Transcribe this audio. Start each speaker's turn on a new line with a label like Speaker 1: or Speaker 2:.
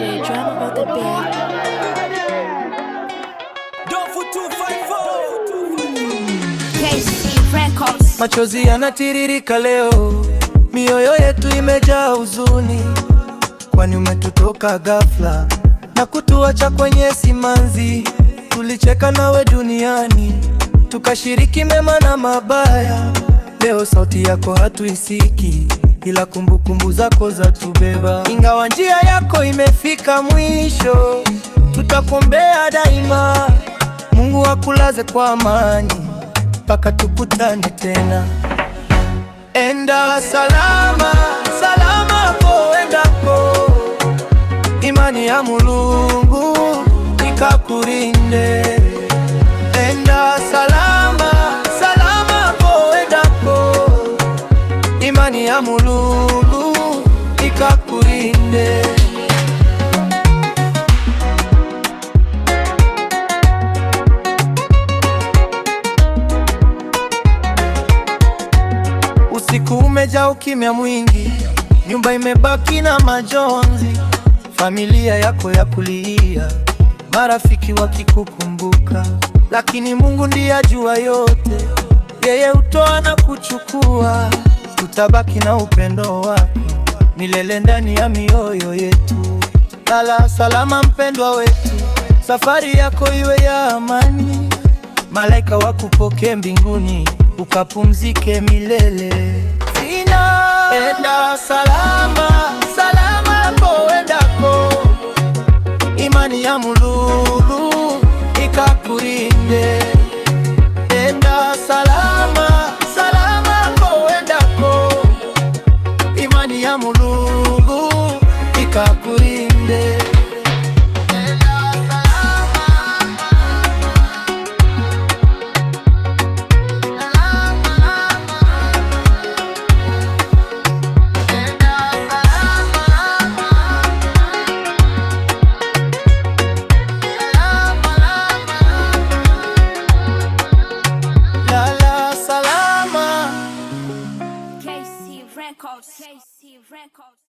Speaker 1: DJ drama on the beat. KC Records.
Speaker 2: Machozi yanatiririka leo, mioyo yetu imejaa huzuni, kwani umetutoka ghafla na kutuacha kwenye simanzi. Tulicheka nawe duniani, tukashiriki mema na mabaya. Leo sauti yako hatuisiki, ila kumbukumbu zako zatubeba. Ingawa njia yako imefika mwisho, tutakuombea daima. Mungu akulaze kwa amani mpaka tukutane tena. Enda salama, salama poendako, imani ya Mulungu ikakurinde. Enda salama, salama poendako, imani ya Mulungu ikakurinde. Usiku umejaa ukimya mwingi, nyumba imebaki na majonzi, familia yako ya kulia, marafiki wakikukumbuka. Lakini Mungu ndiye ajua yote, yeye hutoa na kuchukua. Tutabaki na upendo wako milele ndani ya mioyo yetu. Lala salama mpendwa wetu, safari yako iwe ya amani. Malaika wakupokee mbinguni, ukapumzike milele. Enda salama, salama poendako, imani ya Mulungu ikakurinde. Enda salama, salama poendako, imani ya Mulungu ikakurinde.
Speaker 1: KC Records.